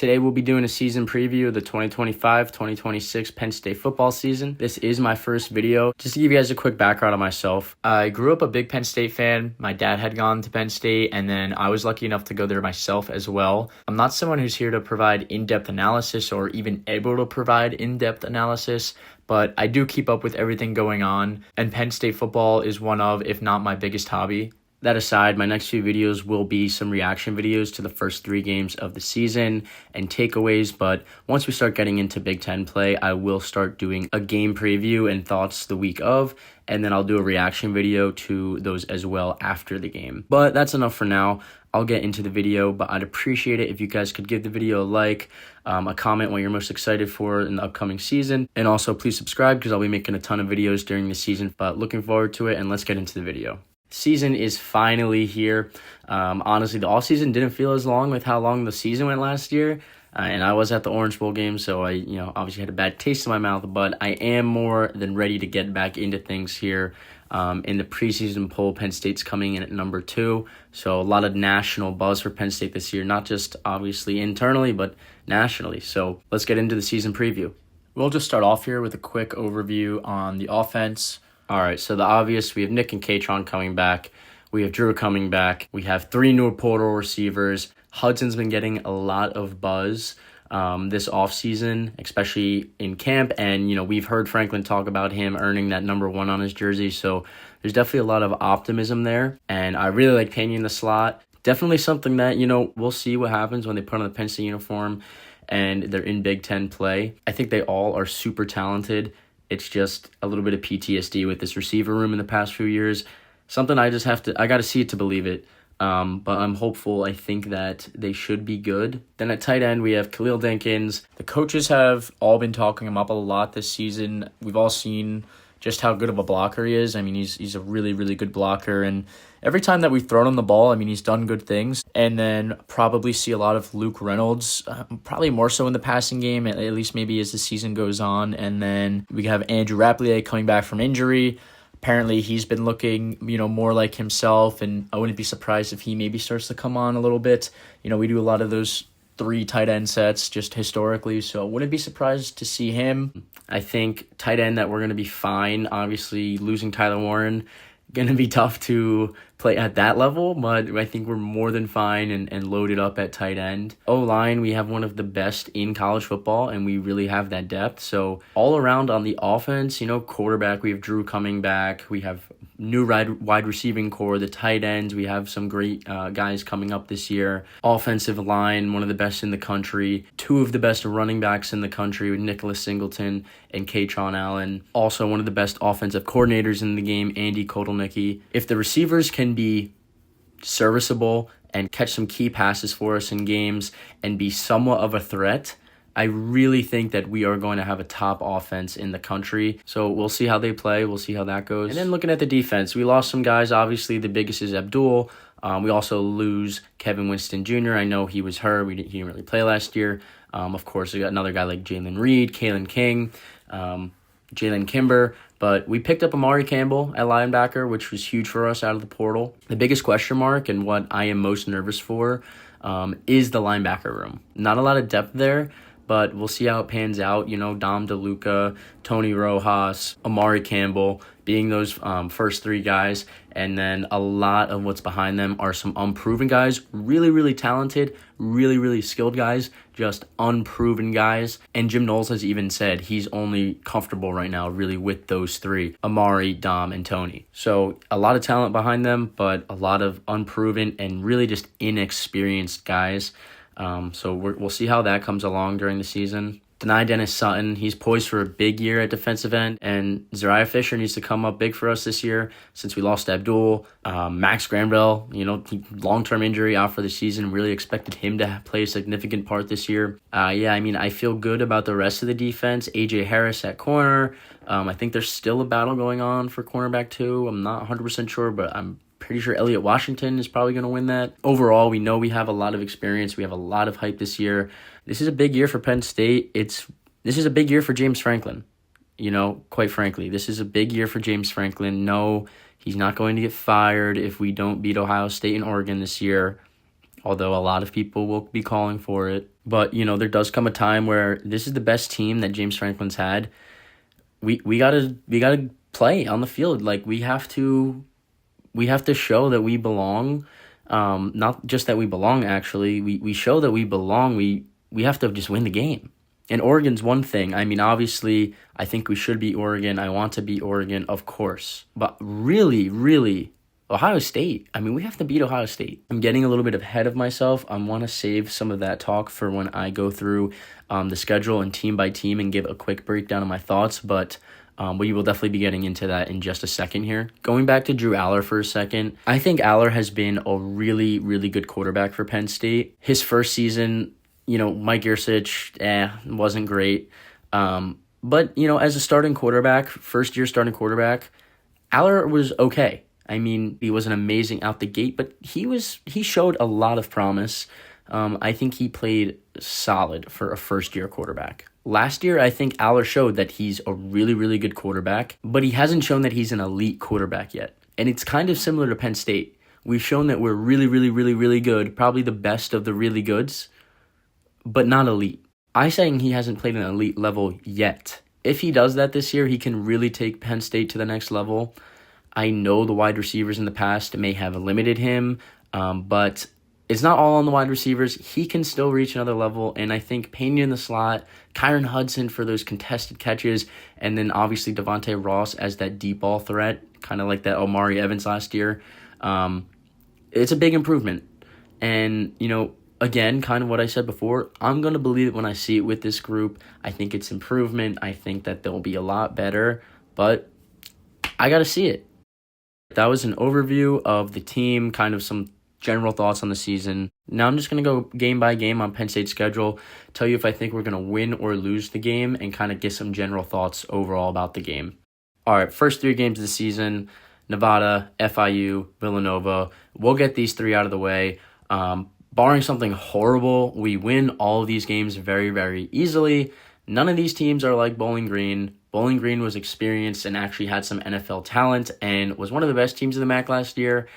Today we'll be doing a season preview of the 2025-2026 Penn State football season. This is my first video. Just to give you guys a quick background on myself, I grew up a big Penn State fan. My dad had gone to Penn State, and then I was lucky enough to go there myself as well. I'm not someone who's here to provide in-depth analysis or even able to provide in-depth analysis, but I do keep up with everything going on, and Penn State football is one of, if not my biggest hobby. That aside, my next few videos will be some reaction videos to the first 3 games of the season and takeaways, but once we start getting into Big Ten play, I will start doing a game preview and thoughts the week of, and then I'll do a reaction video to those as well after the game. But that's enough for now. I'll get into the video, but I'd appreciate it if you guys could give the video a like, a comment what you're most excited for in the upcoming season, and also please subscribe because I'll be making a ton of videos during the season, but looking forward to it, and let's get into the video. Season is finally here. Honestly, the off season didn't feel as long with how long the season went last year. And I was at the Orange Bowl game, so I, obviously had a bad taste in my mouth, but I am more than ready to get back into things here. In the preseason poll, Penn State's coming in at number 2. So a lot of national buzz for Penn State this year, not just obviously internally, but nationally. So let's get into the season preview. We'll just start off here with a quick overview on the offense. All right, so the obvious, we have Nick and Katron coming back. We have Drew coming back. We have 3 new portal receivers. Hudson's been getting a lot of buzz this offseason, especially in camp. And, we've heard Franklin talk about him earning that number 1 on his jersey. So there's definitely a lot of optimism there. And I really like Pena in the slot. Definitely something that, we'll see what happens when they put on the Penn State uniform and they're in Big Ten play. I think they all are super talented. It's just a little bit of PTSD with this receiver room in the past few years. Something I got to see it to believe it. But I'm hopeful. I think that they should be good. Then at tight end, we have Khalil Dinkins. The coaches have all been talking him up a lot this season. We've all seen just how good of a blocker he is. I mean, he's a really, really good blocker. And every time that we've thrown him the ball, he's done good things. And then probably see a lot of Luke Reynolds, probably more so in the passing game, at least maybe as the season goes on. And then we have Andrew Rapplier coming back from injury. Apparently, he's been looking, more like himself, and I wouldn't be surprised if he maybe starts to come on a little bit. We do a lot of those 3 tight end sets just historically, so I wouldn't be surprised to see him. I think tight end that we're going to be fine. Obviously, losing Tyler Warren, going to be tough to play at that level, but I think we're more than fine and loaded up at tight end. O-line, we have one of the best in college football, and we really have that depth. So all around on the offense, quarterback, we have Drew coming back. We have new wide receiving core, the tight ends. We have some great guys coming up this year. Offensive line, one of the best in the country. 2 of the best running backs in the country with Nicholas Singleton and Katron Allen. Also one of the best offensive coordinators in the game, Andy Kotelnicki. If the receivers can be serviceable and catch some key passes for us in games and be somewhat of a threat, I really think that we are going to have a top offense in the country. So we'll see how they play. We'll see how that goes. And then looking at the defense, we lost some guys. Obviously, the biggest is Abdul. We also lose Kevin Winston Jr. I know he was hurt. He didn't really play last year. Of course, we got another guy like Jalen Reed, Kalen King, Jalen Kimber. But we picked up Amari Campbell at linebacker, which was huge for us out of the portal. The biggest question mark and what I am most nervous for is the linebacker room. Not a lot of depth there, but we'll see how it pans out. Dom DeLuca, Tony Rojas, Amari Campbell being those first 3 guys. And then a lot of what's behind them are some unproven guys, really, really talented, really, really skilled guys, just unproven guys. And Jim Knowles has even said he's only comfortable right now really with those 3, Amari, Dom, and Tony. So a lot of talent behind them, but a lot of unproven and really just inexperienced guys. So we'll see how that comes along during the season. Deny Dennis Sutton, he's poised for a big year at defensive end, and Zariah Fisher needs to come up big for us this year since we lost Abdul. Max Granville, long-term injury out for the season. Really expected him to play a significant part this year. I feel good about the rest of the defense. A.J. Harris at corner. I think there's still a battle going on for cornerback 2. I'm not 100% sure, but I'm pretty sure Elliott Washington is probably going to win that. Overall, we know we have a lot of experience. We have a lot of hype this year. This is a big year for Penn State. This is a big year for James Franklin. Quite frankly, this is a big year for James Franklin. No, he's not going to get fired if we don't beat Ohio State and Oregon this year. although a lot of people will be calling for it. But, there does come a time where this is the best team that James Franklin's had. We gotta play on the field. Like, we have to show that we belong. Not just that we belong, actually. We show that we belong. We have to just win the game. And Oregon's one thing. I mean, obviously, I think we should beat Oregon. I want to beat Oregon, of course. But really, really, Ohio State. I mean, we have to beat Ohio State. I'm getting a little bit ahead of myself. I want to save some of that talk for when I go through the schedule and team by team and give a quick breakdown of my thoughts. But we will definitely be getting into that in just a second here. Going back to Drew Allar for a second, I think Allar has been a really, really good quarterback for Penn State. His first season, Mike Yurcich, wasn't great. But, as a starting quarterback, first-year starting quarterback, Allar was okay. I mean, he wasn't amazing out the gate, but he showed a lot of promise. I think he played solid for a first-year quarterback. Last year, I think Allar showed that he's a really, really good quarterback, but he hasn't shown that he's an elite quarterback yet. And it's kind of similar to Penn State. We've shown that we're really, really, really, really good, probably the best of the really goods, but not elite. I'm saying he hasn't played an elite level yet. If he does that this year, he can really take Penn State to the next level. I know the wide receivers in the past may have limited him, but it's not all on the wide receivers. He can still reach another level, and I think Pena in the slot, Kyron Hudson for those contested catches, and then obviously Devontae Ross as that deep ball threat, kind of like that Omari Evans last year. It's a big improvement. And, again, kind of what I said before, I'm going to believe it when I see it with this group. I think it's improvement. I think that they'll be a lot better, but I got to see it. That was an overview of the team, kind of some general thoughts on the season. Now I'm just going to go game by game on Penn State's schedule, tell you if I think we're going to win or lose the game, and kind of get some general thoughts overall about the game. All right, first 3 games of the season, Nevada, FIU, Villanova. We'll get these 3 out of the way. Barring something horrible, we win all of these games very, very easily. None of these teams are like Bowling Green. Bowling Green was experienced and actually had some NFL talent and was one of the best teams in the MAC last year.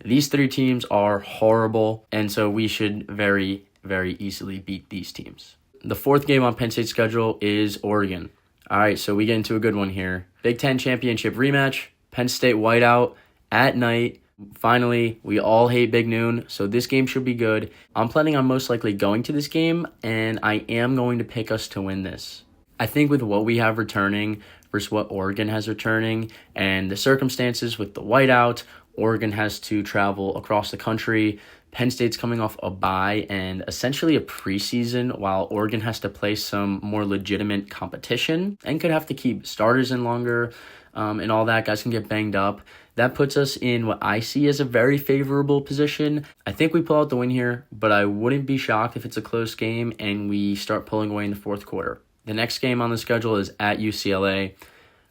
These 3 teams are horrible, and so we should very, very easily beat these teams. The 4th game on Penn State's schedule is Oregon. All right, so we get into a good one here. Big Ten championship rematch, Penn State whiteout at night. Finally, we all hate Big Noon, so this game should be good. I'm planning on most likely going to this game, and I am going to pick us to win this. I think with what we have returning versus what Oregon has returning, and the circumstances with the whiteout, Oregon has to travel across the country. Penn State's coming off a bye and essentially a preseason, while Oregon has to play some more legitimate competition and could have to keep starters in longer and all that. Guys can get banged up. That puts us in what I see as a very favorable position. I think we pull out the win here, but I wouldn't be shocked if it's a close game and we start pulling away in the 4th quarter. The next game on the schedule is at UCLA.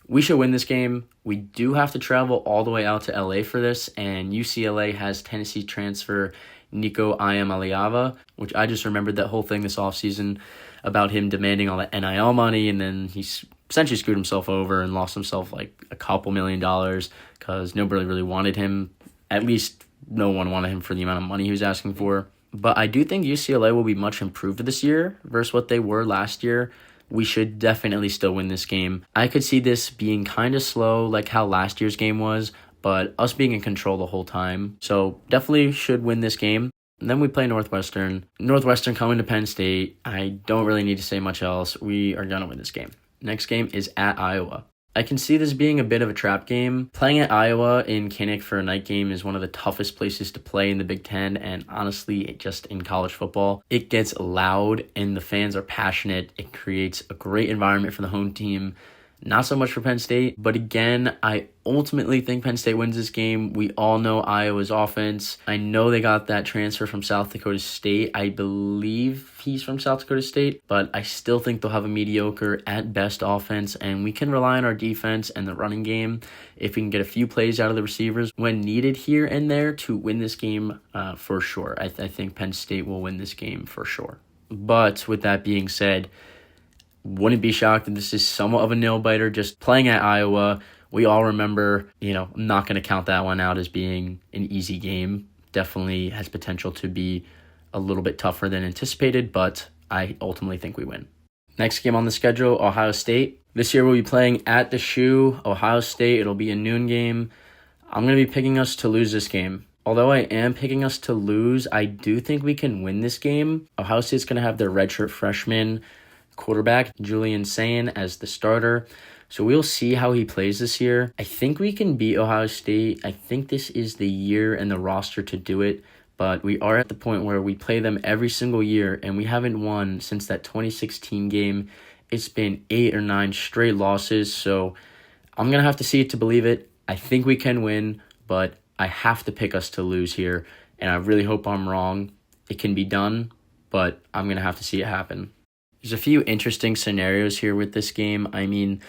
We should win this game. We do have to travel all the way out to LA for this, and UCLA has Tennessee transfer Nico Iamaleava, which I just remembered that whole thing this offseason about him demanding all that NIL money, and then he essentially screwed himself over and lost himself like a couple $1 million because nobody really wanted him. At least no one wanted him for the amount of money he was asking for. But I do think UCLA will be much improved this year versus what they were last year. We should definitely still win this game. I could see this being kind of slow like how last year's game was, but us being in control the whole time. So definitely should win this game. And then we play Northwestern. Northwestern coming to Penn State. I don't really need to say much else. We are going to win this game. Next game is at Iowa. I can see this being a bit of a trap game. Playing at Iowa in Kinnick for a night game is one of the toughest places to play in the Big Ten, and honestly, just in college football. It gets loud, and the fans are passionate. It creates a great environment for the home team. Not so much for Penn State, but again, I ultimately think Penn State wins this game. We all know Iowa's offense. I know they got that transfer from South Dakota State. I believe he's from South Dakota State, but I still think they'll have a mediocre at best offense, and we can rely on our defense and the running game if we can get a few plays out of the receivers when needed here and there to win this game for sure. I think Penn State will win this game for sure. But with that being said, wouldn't be shocked if this is somewhat of a nail-biter. Just playing at Iowa, we all remember, I'm not going to count that one out as being an easy game. Definitely has potential to be a little bit tougher than anticipated, but I ultimately think we win. Next game on the schedule, Ohio State. This year we'll be playing at the Shoe, Ohio State. It'll be a noon game. I'm going to be picking us to lose this game. Although I am picking us to lose, I do think we can win this game. Ohio State's going to have their redshirt freshman quarterback, Julian Sayin, as the starter. So we'll see how he plays this year. I think we can beat Ohio State. I think this is the year and the roster to do it. But we are at the point where we play them every single year, and we haven't won since that 2016 game. It's been 8 or 9 straight losses, so I'm going to have to see it to believe it. I think we can win, but I have to pick us to lose here, and I really hope I'm wrong. It can be done, but I'm going to have to see it happen. There's a few interesting scenarios here with this game. I mean,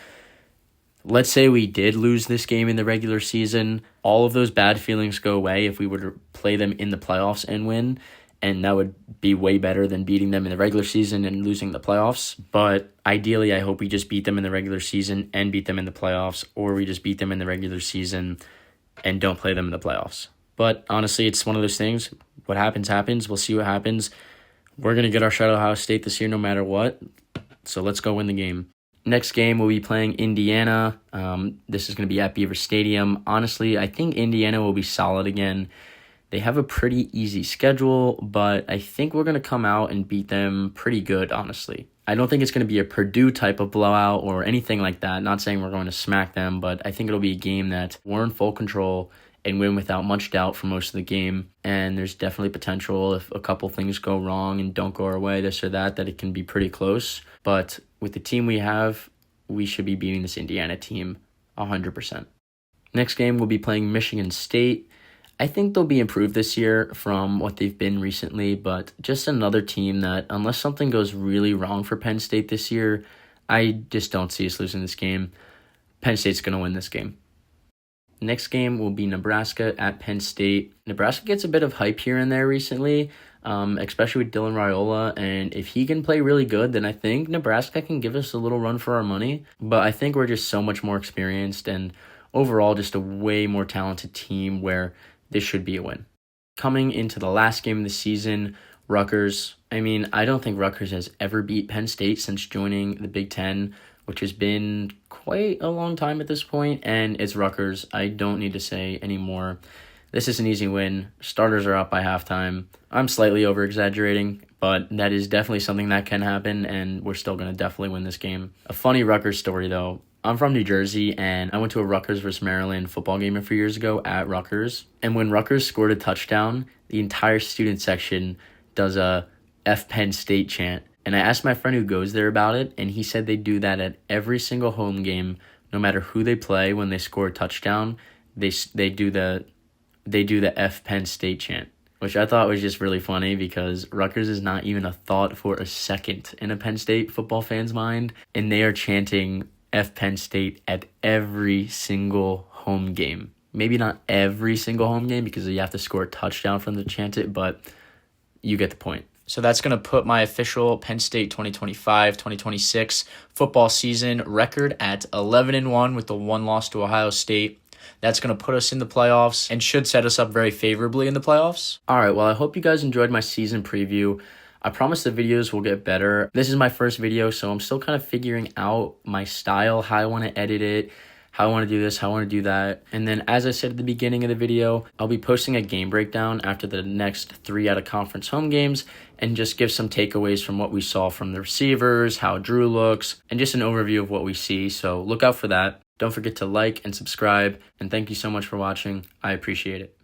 let's say we did lose this game in the regular season. All of those bad feelings go away if we were to play them in the playoffs and win, and that would be way better than beating them in the regular season and losing the playoffs. But ideally, I hope we just beat them in the regular season and beat them in the playoffs, or we just beat them in the regular season and don't play them in the playoffs. But honestly, it's one of those things. What happens, happens. We'll see what happens. We're going to get our shot at Ohio State this year no matter what, so let's go win the game. Next game, we'll be playing Indiana. This is going to be at Beaver Stadium. Honestly, I think Indiana will be solid again. They have a pretty easy schedule, but I think we're going to come out and beat them pretty good, honestly. I don't think it's going to be a Purdue type of blowout or anything like that. Not saying we're going to smack them, but I think it'll be a game that we're in full control and win without much doubt for most of the game. And there's definitely potential if a couple things go wrong and don't go our way, this or that it can be pretty close. But with the team we have, we should be beating this Indiana team 100%. Next game, we'll be playing Michigan State. I think they'll be improved this year from what they've been recently, but just another team that, unless something goes really wrong for Penn State this year, I just don't see us losing this game. Penn State's going to win this game. Next game will be Nebraska at Penn State. Nebraska gets a bit of hype here and there recently, especially with Dylan Raiola, and if he can play really good, then I think Nebraska can give us a little run for our money. But I think we're just so much more experienced and overall just a way more talented team where this should be a win. Coming into the last game of the season, Rutgers. I mean, I don't think Rutgers has ever beat Penn State since joining the Big Ten, which has been quite a long time at this point, and it's Rutgers. I don't need to say anymore. This is an easy win. Starters are up by halftime. I'm slightly over-exaggerating, but that is definitely something that can happen, and we're still going to definitely win this game. A funny Rutgers story, though. I'm from New Jersey, and I went to a Rutgers versus Maryland football game a few years ago at Rutgers. And when Rutgers scored a touchdown, the entire student section does a F Penn State chant. And I asked my friend who goes there about it, and he said they do that at every single home game, no matter who they play. When they score a touchdown, they do the F Penn State chant, which I thought was just really funny because Rutgers is not even a thought for a second in a Penn State football fan's mind, and they are chanting F Penn State at every single home game. Maybe not every single home game because you have to score a touchdown for them to chant it, but you get the point. So that's going to put my official Penn State 2025-2026 football season record at 11-1 with the one loss to Ohio State. That's going to put us in the playoffs and should set us up very favorably in the playoffs. All right, well, I hope you guys enjoyed my season preview. I promise the videos will get better. This is my first video, so I'm still kind of figuring out my style, how I want to edit it, how I want to do this, how I want to do that. And then, as I said at the beginning of the video, I'll be posting a game breakdown after the next 3 out of conference home games and just give some takeaways from what we saw from the receivers, how Drew looks, and just an overview of what we see. So look out for that. Don't forget to like and subscribe, and thank you so much for watching. I appreciate it.